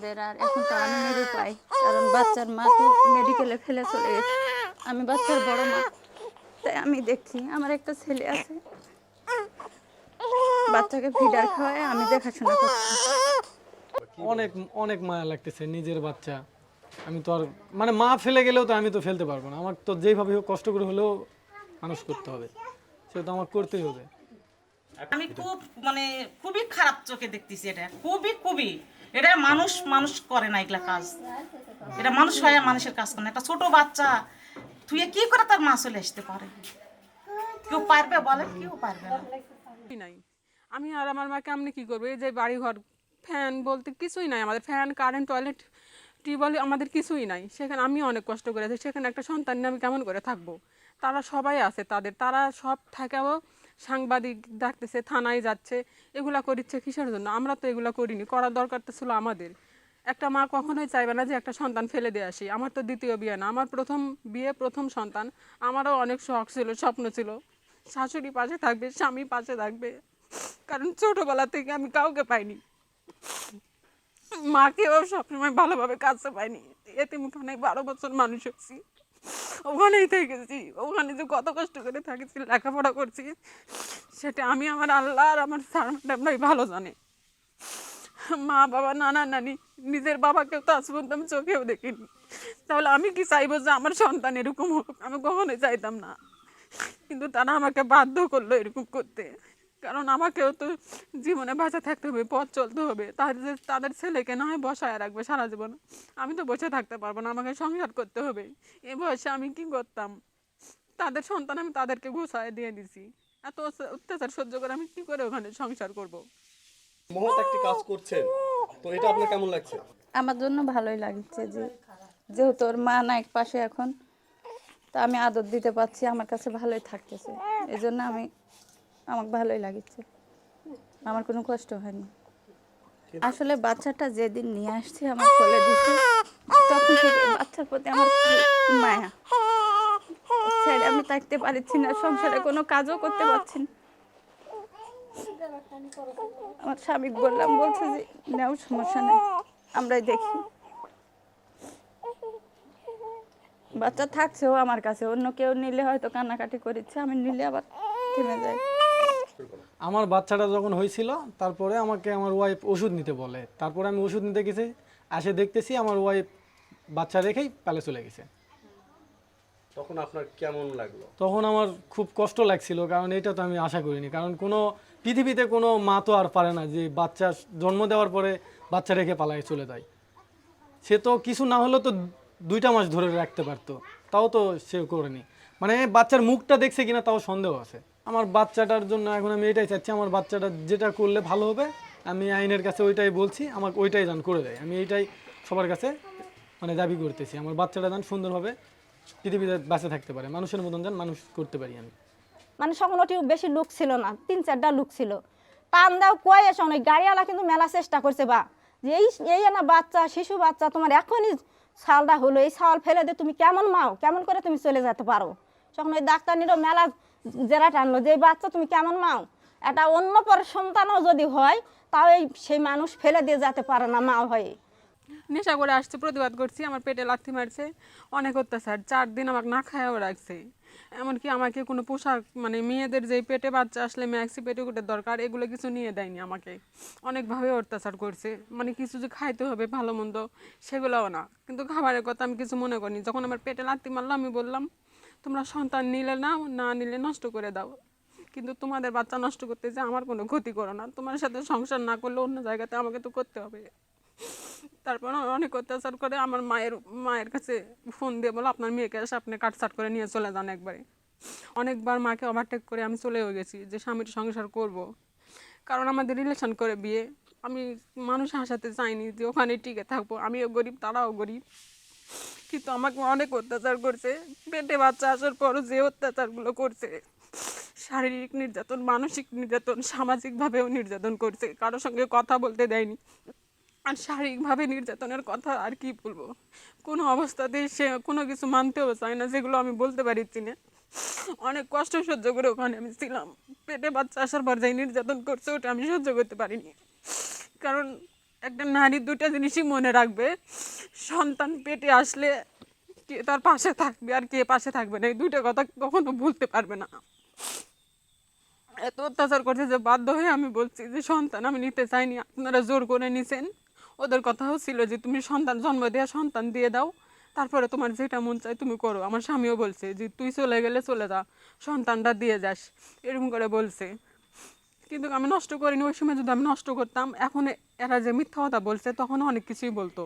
আমাদের। আর এখন তো আমি নিরুপায়, কারণ বাচ্চার মা তো মেডিকেলে ফেলে চলে গেছে। আমি বাচ্চার বড় মা, তাই আমি দেখি আমার একটা ছেলে আছে, বাচ্চাকে ফিডার খাওয়ায় আমি দেখাশোনা করছি। অনেক অনেক মায়া লাগতেছে নিজের বাচ্চা। আমি তো আর মানে মা ফেলে গেলেও তো আমি তো ফেলতে পারবো না। আমার তো যেইভাবে হোক কষ্ট করে হলেও মানুষ করতে হবে, সেটা তো আমার করতেই হবে। আমি খুব মানে খুবই খারাপ চোখে দেখতেছি এটা, খুবই খুবই। এটা মানুষ মানুষ করে না এগুলা কাজ। এটা মানুষ হয় মানুষের কাজ করে না। একটা ছোট বাচ্চা তুই কি করে তার মা চলে আসতে পারে? কেউ পারবে বলেন? কেউ পারবে না। নাই। আমি আর আমার মা কেমনি কি করবো? এই যে বাড়ি ঘর, ফ্যান বলতে কিছুই নাই আমাদের, ফ্যান কারেন্ট টয়লেট টিউবওয়েল আমাদের কিছুই নাই। সেখানে আমি অনেক কষ্ট করে আছি, সেখানে একটা সন্তান নিয়ে আমি কেমন করে থাকবো? তারা সবাই আছে তারা সব থাকেও সাংবাদিক ডাকতেছে, থানায় যাচ্ছে, এগুলা করিচ্ছে কিসের জন্য? আমরা তো এগুলা করিনি, করার দরকার তো ছিল আমাদের। একটা মা কখনোই চাইবে না যে একটা সন্তান ফেলে দিয়ে আসি। আমার তো দ্বিতীয় বিয়ে না, আমার প্রথম বিয়ে, প্রথম সন্তান। আমারও অনেক শখ ছিল, স্বপ্ন ছিল শাশুড়ি পাশে থাকবে, স্বামী পাশে থাকবে, কারণ ছোটবেলা থেকে আমি কাউকে পাইনি, মাকেও সবসময় ভালোভাবে কাছে পাইনি। এতিমখানায় 12 বছর মানুষ হচ্ছি, ওখানেই থেকেছি। ওখানে যে কত কষ্ট করে থাকেছি, লেখাপড়া করছি, সেটা আমি, আমার আল্লাহ আর আমার স্যার ম্যাডামরাই ভালো জানে। মা বাবা, নানা নানি, নিজের বাবাকেও তো আজ পর্যন্ত আমি চোখেও দেখিনি। তাহলে আমি কি চাইবো যে আমার সন্তান এরকম হোক? আমি কখনোই চাইতাম না, কিন্তু তারা আমাকে বাধ্য করলো এরকম করতে। কারণ আমাকেও তো জীবনে বাঁচা থাকতে হবে, পথ চলতে হবে। তাদের ছেলেকে না হয় বসায় রাখবে সারা জীবন, আমি তো বসে থাকতে পারবো না, আমাকে সংসার করতে হবে। এই বয়সে আমি কি করতাম? তাদের সন্তান আমি তাদেরকে ঘুষায় দিয়ে দিছি। এত অত্যাচার সহ্য করে আমি কি করে ওখানে সংসার করব? মহৎ একটি কাজ করছেন, তো এটা আপনার কেমন লাগছে? আমার জন্য ভালোই লাগছে, যেহেতু ওর মা নাই পাশে এখন, তা আমি আদর দিতে পারছি, আমার কাছে ভালোই থাকতেছে। এই জন্য আমাকে ভালোই লাগছে, আমার কোনো কষ্ট হয়নি। আসলে বাচ্চাটা যেদিন নিয়ে আসছি আমার কোলে দিচ্ছে, তখন থেকে বাচ্চার প্রতি আমার খুব মায়া। ছেড়ে আমি থাকতে পারছি না, সংসারে কোনো কাজও করতে পারছি না। আমার স্বামী বললাম, বলছে যে নাও, সমস্যা নেই, আমরাই দেখি। বাচ্চা থাকছেও আমার কাছে, অন্য কেউ নিলে হয়তো কান্নাকাটি করেছে, আমি নিলে আবার থেমে যায়। আমার বাচ্চাটা যখন হয়েছিল, তারপরে আমাকে আমার ওয়াইফ ওষুধ নিতে বলে। তারপরে আমি ওষুধ নিতে গেছি, আসে দেখতেছি আমার ওয়াইফ বাচ্চা রেখেই পালে চলে গেছে। তখন আপনার কেমন লাগলো? তখন আমার খুব কষ্ট লাগছিল, কারণ এটা তো আমি আশা করিনি। কারণ কোনো পৃথিবীতে কোনো মা তো আর পারে না যে বাচ্চা জন্ম দেওয়ার পরে বাচ্চা রেখে পালায় চলে যায়। সে তো কিছু না হলেও তো 2টা মাস ধরে রাখতে পারতো, তাও তো সে করেনি। মানে বাচ্চার মুখটা দেখছে কিনা তাও সন্দেহ আছে। আমার বাচ্চাটার জন্য এখন আমি এটাই চাচ্ছি, আমার বাচ্চাটা যেটা করলে ভালো হবে, আমি আইনের কাছে ওইটাই বলছি, আমাকে ওইটাই যেন করে দেয়। আমি এইটাই সবার কাছে মানে দাবি করতেছি, আমার বাচ্চাটা যেন সুন্দরভাবে পৃথিবীতে বেঁচে থাকতে পারে, মানুষের মতন যেন মানুষ করতে পারি আমি। মানে সংগঠনটিও বেশি লোক ছিল না, 3-4টা লোক ছিল। টান দাও কয়ে এসে অনেক গাড়িওয়ালা কিন্তু মেলা চেষ্টা করছে, বা যে এই না বাচ্চা, শিশু বাচ্চা, তোমার এখনই ছালটা হলো, এই ছাল ফেলে দিয়ে তুমি কেমন মাও, কেমন করে তুমি চলে যেতে পারো? তখন ওই ডাক্তারনিরও মেলা জেরা টানলো যে এই বাচ্চা তুমি কেমন মাও, এটা অন্য পরের সন্তানও যদি হয় তাও সেই মানুষ ফেলে দিয়ে যেতে পারে না মা হয়ে। নেশা করে আসছে, প্রতিবাদ করছি, আমার পেটে লাথি মারছে, অনেক অত্যাচার। 4 দিন আমাকে না খায়াও রাখছে। এমনকি আমাকে কোনো পোশাক, মানে মেয়েদের যেই পেটে বাচ্চা আসলে ম্যাক্সি পেটিকোটের দরকার, এগুলো কিছু নিয়ে দেয়নি আমাকে। অনেকভাবে অত্যাচার করছে, মানে কিছু যে খাইতে হবে ভালো মন্দ সেগুলোও না। কিন্তু খাবারের কথা আমি কিছু মনে করিনি। যখন আমার পেটে লাথি মারলো আমি বললাম, তোমরা সন্তান নিলে নাও, না নিলে নষ্ট করে দাও, কিন্তু তোমাদের বাচ্চা নষ্ট করতে যে আমার কোনো ক্ষতি করো না। তোমার সাথে সংসার না করলে অন্য জায়গাতে আমাকে তো করতে হবে। তারপর অনেক অত্যাচার করে আমার মায়ের কাছে ফোন দিয়ে বলো, আপনার মেয়েকে এসে আপনি কাটছাট করে নিয়ে চলে যান একবারে। অনেকবার মাকে ওভারটেক করে আমি চলেও গেছি যে স্বামীর সংসার করব, কারণ আমাদের রিলেশন করে বিয়ে। আমি মানুষ হাসাতে চাইনি যে ওখানে টিকে থাকবো, আমিও গরিব তারাও গরিব। কিন্তু আমাকে অনেক অত্যাচার করছে, পেটে বাচ্চা আসার পরও যে অত্যাচারগুলো করছে, শারীরিক নির্যাতন, মানসিক নির্যাতন, সামাজিকভাবেও নির্যাতন করছে, কারোর সঙ্গে কথা বলতে দেয়নি। আর শারীরিকভাবে নির্যাতনের কথা আর কি বলবো, কোনো অবস্থাতেই সে কোনো কিছু মানতেও চায় না, যেগুলো আমি বলতে পারছি না। অনেক কষ্ট সহ্য করে ওখানে আমি ছিলাম। পেটে বাচ্চা আসার পর যাই নির্যাতন করছে, ওটা আমি সহ্য করতে পারিনি। কারণ একটা নারী দুটা জিনিসই মনে রাখবে, সন্তান পেটে আসলে কে তার পাশে থাকবে আর কে পাশে থাকবে না, এই দুইটা কথা কখনো ভুলতে পারবে না। এত অত্যাচার করছে যে বাধ্য হয়ে আমি বলছি যে সন্তান আমি নিতে চাইনি, আপনারা জোর করে নিছেন। ওদের কথাও ছিল যে তুমি সন্তান জন্ম দেওয়া সন্তান দিয়ে দাও, তারপরে তোমার যেটা মন চায় তুমি করো। আমার স্বামীও বলছে যে তুই চলে গেলে চলে যা, সন্তানটা দিয়ে যাস, এরকম করে বলছে। কিন্তু আমি নষ্ট করিনি। ওই সময় যদি আমি নষ্ট করতাম, এখন এরা যে মিথ্যা কথা বলছে তখন অনেক কিছুই বলতো।